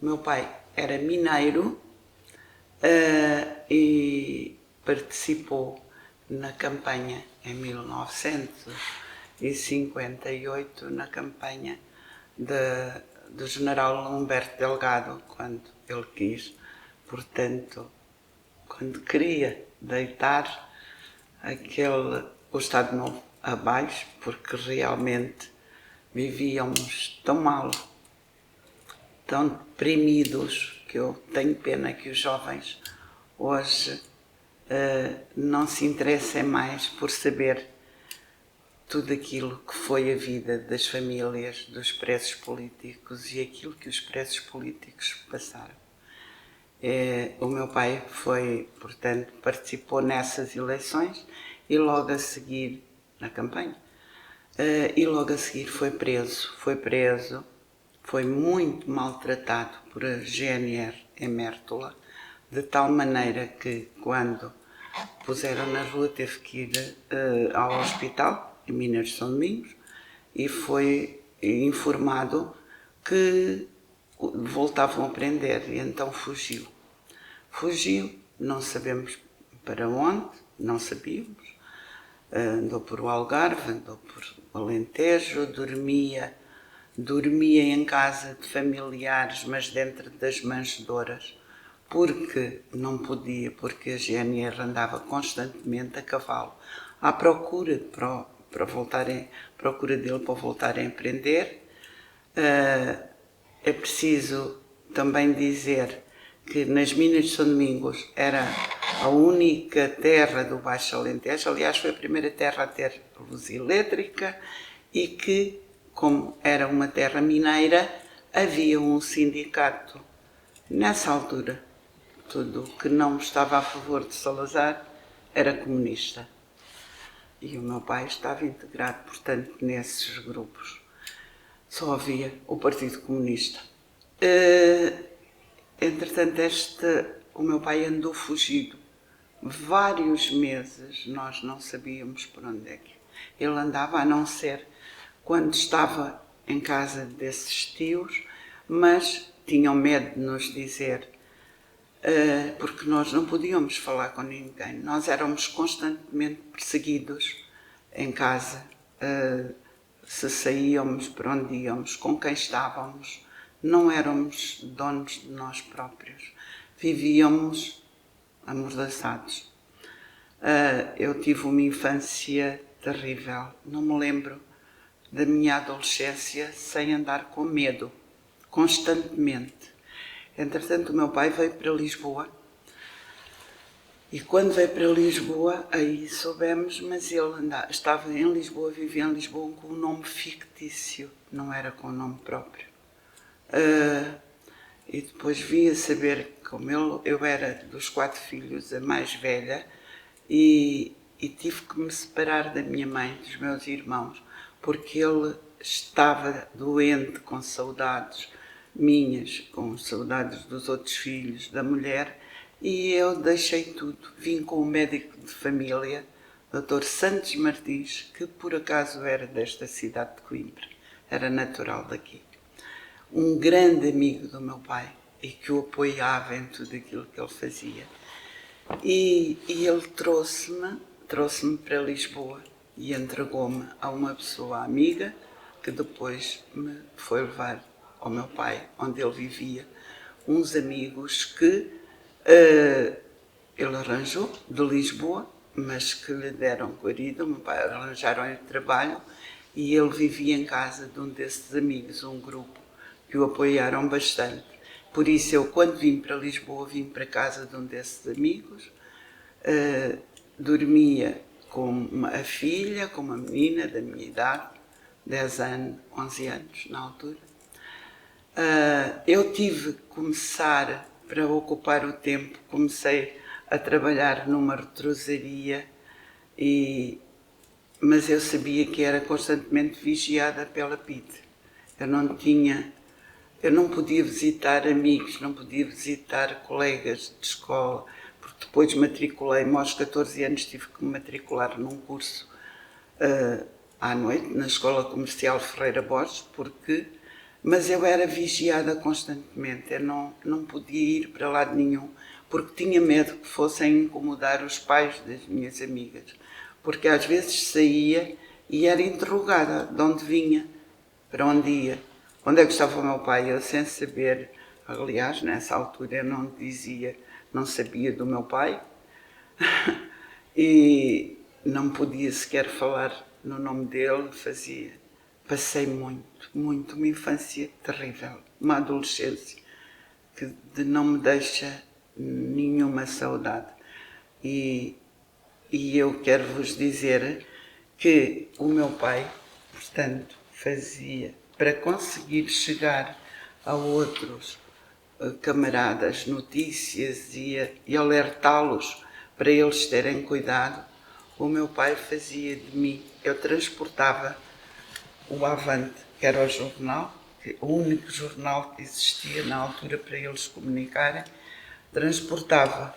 O meu pai era mineiro e participou na campanha em 1958, na campanha do general Humberto Delgado, quando ele quis, portanto, quando queria deitar o Estado Novo abaixo, porque realmente vivíamos tão mal, tão deprimidos, que eu tenho pena que os jovens hoje não se interessem mais por saber tudo aquilo que foi a vida das famílias, dos presos políticos e aquilo que os presos políticos passaram. O meu pai portanto, participou nessas eleições e logo a seguir, na campanha, e logo a seguir foi preso, foi muito maltratado por a GNR em Mértola, de tal maneira que quando puseram na rua teve que ir ao hospital, em Minas de São Domingos, e foi informado que voltavam a prender, e então fugiu. Fugiu, não sabemos para onde, não sabíamos, andou por o Algarve, andou por o Alentejo, dormia em casa de familiares, mas dentro das manjedouras, porque não podia, porque a GNR andava constantemente a cavalo à procura dele para voltarem a prender. É preciso também dizer que nas Minas de São Domingos era a única terra do Baixo Alentejo, aliás foi a primeira terra a ter luz elétrica, e que, como era uma terra mineira, havia um sindicato. Nessa altura, tudo o que não estava a favor de Salazar era comunista. E o meu pai estava integrado, portanto, nesses grupos. Só havia o Partido Comunista. Entretanto, o meu pai andou fugido. Vários meses nós não sabíamos por onde é que ele andava, a não ser quando estava em casa desses tios, mas tinham medo de nos dizer, porque nós não podíamos falar com ninguém. Nós éramos constantemente perseguidos em casa, se saíamos, para onde íamos, com quem estávamos. Não éramos donos de nós próprios. Vivíamos amordaçados. Eu tive uma infância terrível. Não me lembro da minha adolescência sem andar com medo, constantemente. Entretanto, o meu pai veio para Lisboa. E quando veio para Lisboa, aí soubemos, mas ele estava em Lisboa, vivia em Lisboa com um nome fictício, não era com o nome próprio. E depois vim a saber, como eu era dos 4 filhos a mais velha, e tive que me separar da minha mãe, dos meus irmãos, porque ele estava doente, com saudades minhas, com saudades dos outros filhos, da mulher, e eu deixei tudo. Vim com o médico de família, Dr. Santos Martins, que por acaso era desta cidade de Coimbra, era natural daqui. Um grande amigo do meu pai e que o apoiava em tudo aquilo que ele fazia. E ele trouxe-me para Lisboa e entregou-me a uma pessoa amiga que depois me foi levar ao meu pai, onde ele vivia, uns amigos que ele arranjou de Lisboa, mas que lhe deram guarida. O meu pai arranjaram-lhe trabalho e ele vivia em casa de um desses amigos, um grupo que o apoiaram bastante. Por isso eu, quando vim para Lisboa, vim para casa de um desses amigos, dormia com a filha, com uma menina da minha idade, 10 anos, 11 anos na altura. Eu tive que começar, para ocupar o tempo, comecei a trabalhar numa retrosaria, mas eu sabia que era constantemente vigiada pela PIDE. Eu não podia visitar amigos, não podia visitar colegas de escola, porque depois matriculei-me aos 14 anos, tive que me matricular num curso à noite, na Escola Comercial Ferreira Borges, porque Mas eu era vigiada constantemente, eu não podia ir para lado nenhum, porque tinha medo que fossem incomodar os pais das minhas amigas, porque às vezes saía e era interrogada de onde vinha, para onde ia, onde é que estava o meu pai, eu sem saber. Aliás, nessa altura eu não dizia, não sabia do meu pai e não podia sequer falar no nome dele, passei uma infância terrível, uma adolescência que não me deixa nenhuma saudade. E eu quero vos dizer que o meu pai, portanto, fazia para conseguir chegar a outros camaradas notícias e alertá-los para eles terem cuidado. O meu pai fazia de mim, eu transportava o Avante, que era o jornal, o único jornal que existia na altura para eles comunicarem, transportava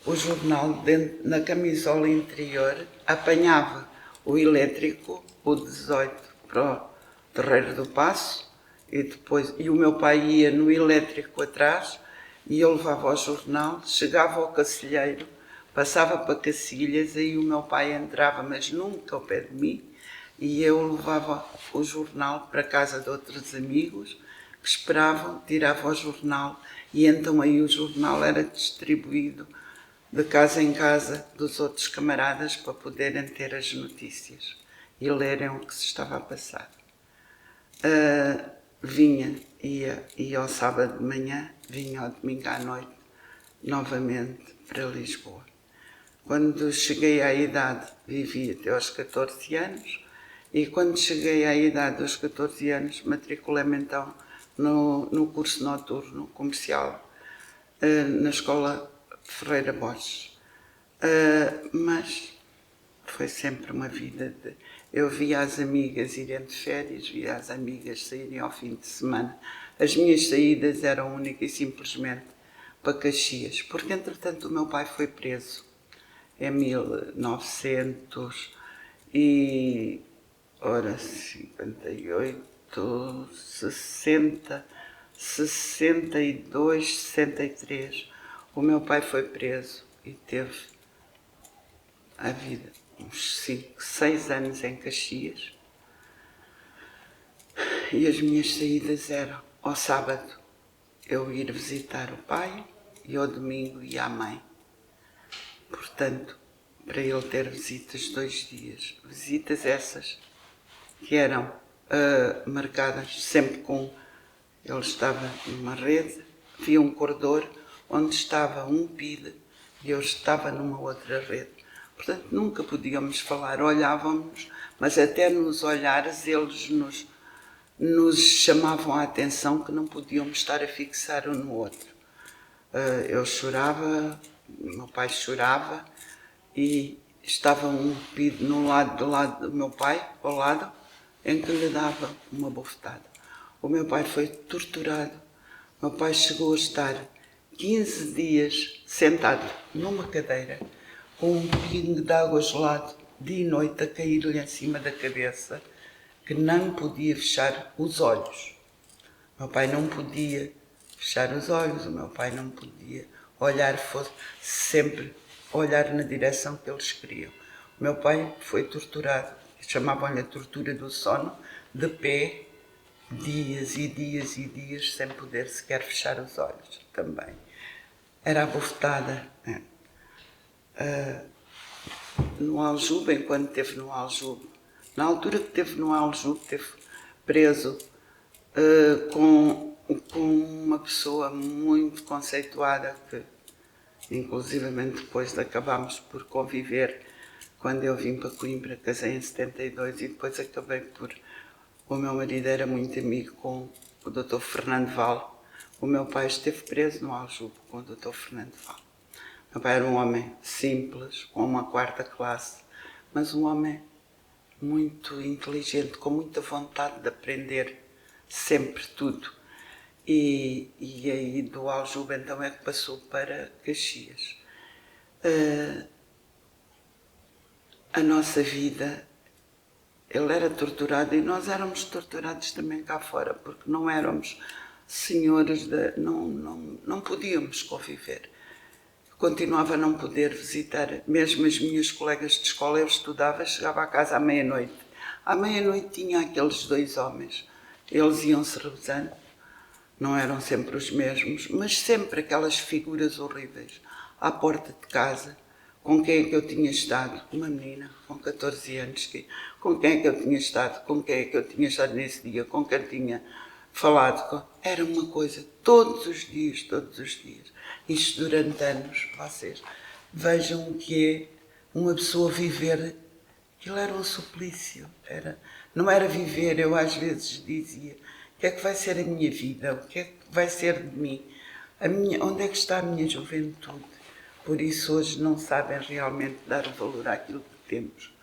o jornal dentro, na camisola interior, apanhava o elétrico, o 18, para o Terreiro do Paço, e o meu pai ia no elétrico atrás e eu levava o jornal, chegava ao Cacilheiro, passava para Cacilhas, aí o meu pai entrava, mas nunca ao pé de mim, e eu levava o jornal para a casa de outros amigos que esperavam, tirava o jornal e então aí o jornal era distribuído de casa em casa dos outros camaradas para poderem ter as notícias e lerem o que se estava a passar. Ia ao sábado de manhã, vinha ao domingo à noite, novamente para Lisboa. Quando cheguei à idade, vivi até aos 14 anos, e quando cheguei à idade dos 14 anos, matriculei-me então no curso noturno comercial, na Escola Ferreira Borges. Mas foi sempre uma vida de... Eu via as amigas irem de férias, via as amigas saírem ao fim de semana. As minhas saídas eram única e simplesmente para Caxias, porque entretanto o meu pai foi preso em 58, 60, 62, 63. O meu pai foi preso e teve a vida uns 5, 6 anos em Caxias. E as minhas saídas eram ao sábado eu ir visitar o pai e ao domingo ia à mãe. Portanto, para ele ter visitas 2 dias. Visitas essas que eram marcadas sempre com... Ele estava numa rede, havia um corredor onde estava um PIDE e eu estava numa outra rede. Portanto, nunca podíamos falar, olhávamos, mas até nos olhares eles nos chamavam a atenção que não podíamos estar a fixar um no outro. Eu chorava, meu pai chorava e estava um PIDE do lado do meu pai, ao lado, em que lhe dava uma bofetada. O meu pai foi torturado. O meu pai chegou a estar 15 dias sentado numa cadeira com um pingo de água gelado dia e noite a cair-lhe em cima da cabeça, que não podia fechar os olhos. O meu pai não podia fechar os olhos, o meu pai não podia olhar, fosse sempre olhar na direção que eles queriam. O meu pai foi torturado, chamavam-lhe a tortura do sono, de pé, dias e dias e dias, sem poder sequer fechar os olhos também. Era a bofetada. No Aljube, enquanto esteve no Aljube, na altura que esteve no Aljube, esteve preso com uma pessoa muito conceituada que, inclusivamente, depois acabámos por conviver quando eu vim para Coimbra, casei em 72 e depois acabei por... O meu marido era muito amigo com o Dr. Fernando Val. O meu pai esteve preso no Aljube com o Dr. Fernando Val. O meu pai era um homem simples, com uma 4ª classe, mas um homem muito inteligente, com muita vontade de aprender sempre tudo. E aí do Aljube então é que passou para Caxias. A nossa vida ele era torturado e nós éramos torturados também cá fora, porque não éramos senhores, não podíamos conviver. Continuava a não poder visitar, mesmo as minhas colegas de escola. Eu estudava, chegava a casa à meia-noite. À meia-noite tinha aqueles 2 homens, eles iam-se revezando, não eram sempre os mesmos, mas sempre aquelas figuras horríveis, à porta de casa. Com quem é que eu tinha estado? Uma menina com 14 anos. Com quem é que eu tinha estado? Com quem é que eu tinha estado nesse dia? Com quem tinha falado? Era uma coisa, todos os dias, todos os dias. Isto durante anos. Vocês vejam o que é uma pessoa viver. Aquilo era um suplício. Não era viver. Eu às vezes dizia: o que é que vai ser a minha vida? O que é que vai ser de mim? Onde é que está a minha juventude? Por isso hoje não sabem realmente dar o valor àquilo que temos.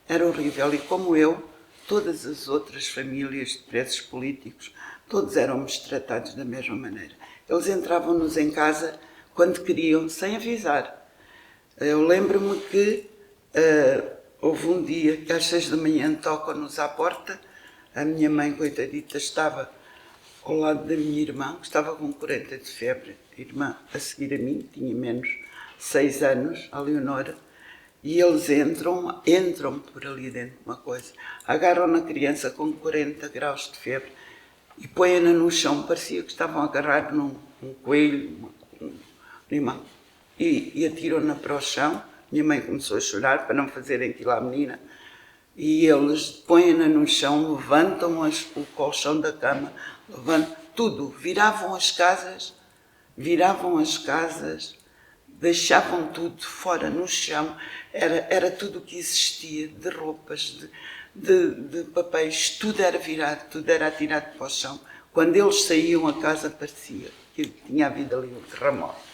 Era horrível. E como eu, todas as outras famílias de presos políticos, todos éramos tratados da mesma maneira. Eles entravam-nos em casa quando queriam, sem avisar. Eu lembro-me que houve um dia que às 6 da manhã tocam-nos à porta. A minha mãe, coitadita, estava ao lado da minha irmã, que estava com 40 de febre. A irmã a seguir a mim, tinha menos 6 anos, a Leonora. E eles entram por ali dentro de uma coisa, agarram na criança com 40 graus de febre e põem-na no chão. Parecia que estavam a agarrar num coelho, um animal, e atiram-na para o chão. Minha mãe começou a chorar para não fazerem aquilo à menina. E eles põem-na no chão, levantam o colchão da cama, levantam tudo, viravam as casas, deixavam tudo fora no chão. Era tudo o que existia, de roupas, de papéis, tudo era virado, tudo era atirado para o chão. Quando eles saíam, a casa parecia que tinha havido ali um terremoto.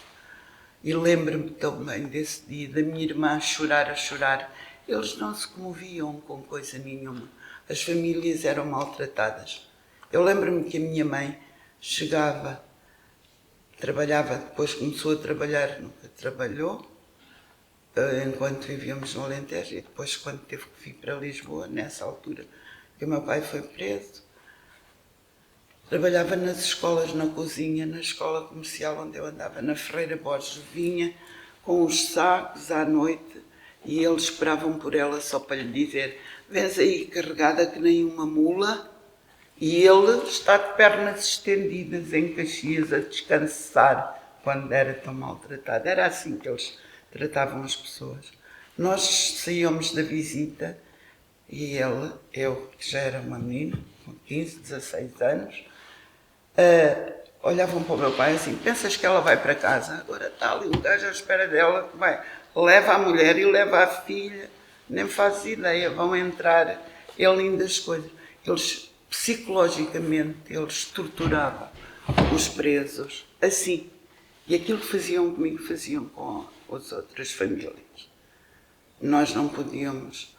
E lembro-me também desse dia, da minha irmã a chorar. Eles não se comoviam com coisa nenhuma. As famílias eram maltratadas. Eu lembro-me que a minha mãe chegava, trabalhava, depois começou a trabalhar, nunca trabalhou, enquanto vivíamos no Alentejo, e depois quando teve que vir para Lisboa, nessa altura que o meu pai foi preso, trabalhava nas escolas, na cozinha, na escola comercial onde eu andava, na Ferreira Borges. Vinha com os sacos à noite e eles esperavam por ela só para lhe dizer: vens aí carregada que nem uma mula. E ele está de pernas estendidas em Caxias a descansar quando era tão maltratado. Era assim que eles tratavam as pessoas. Nós saíamos da visita e eu que já era uma menina, com 15, 16 anos, olhavam para o meu pai assim: pensas que ela vai para casa? Agora está ali um gajo à espera dela que vai, leva a mulher e leva a filha, nem fazes ideia, vão entrar, é lindas coisas. Eles, psicologicamente, eles torturavam os presos assim. E aquilo que faziam comigo, faziam com as outras famílias. Nós não podíamos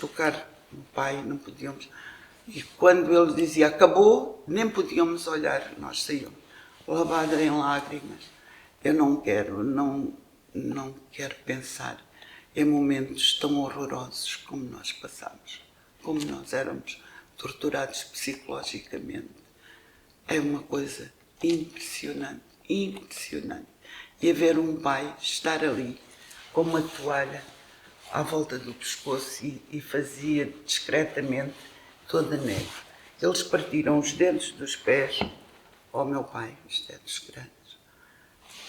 tocar no pai, não podíamos. E quando ele dizia acabou, nem podíamos olhar, nós saímos lavada em lágrimas. Eu não quero pensar em momentos tão horrorosos como nós passámos, como nós éramos torturados psicologicamente. É uma coisa impressionante, impressionante. E haver um pai estar ali com uma toalha à volta do pescoço e fazia discretamente toda neve. Eles partiram os dedos dos pés ao meu pai, os dedos grandes.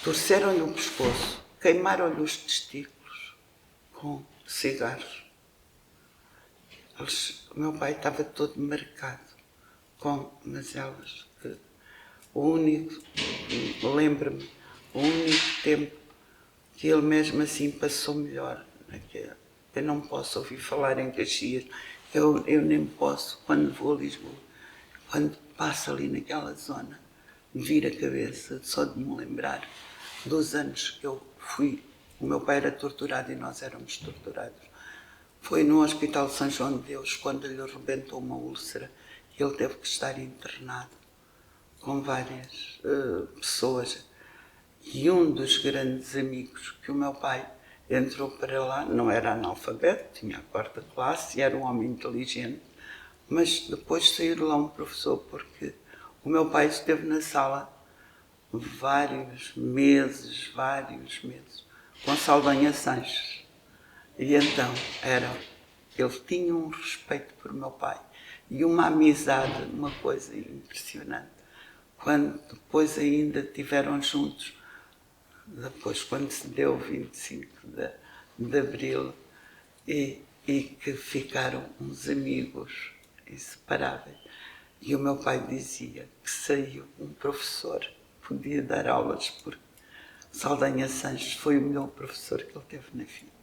Torceram-lhe o pescoço, queimaram-lhe os testículos com cigarros. O meu pai estava todo marcado com mazelas. Lembro-me, o único tempo que ele mesmo assim passou melhor. Eu não posso ouvir falar em Caxias, eu nem posso, quando vou a Lisboa, quando passo ali naquela zona, me vira a cabeça só de me lembrar dos anos que eu fui. O meu pai era torturado e nós éramos torturados. Foi no Hospital São João de Deus, quando lhe arrebentou uma úlcera, e ele teve que estar internado com várias pessoas. E um dos grandes amigos que o meu pai entrou para lá, não era analfabeto, tinha a quarta classe e era um homem inteligente, mas depois saiu de lá um professor porque o meu pai esteve na sala vários meses, com Saldanha Sanches. E então ele tinha um respeito por meu pai e uma amizade, uma coisa impressionante. Quando depois ainda estiveram juntos, depois quando se deu o 25 de Abril, e que ficaram uns amigos inseparáveis. E o meu pai dizia que saiu um professor, podia dar aulas, porque Saldanha Sanches foi o melhor professor que ele teve na vida.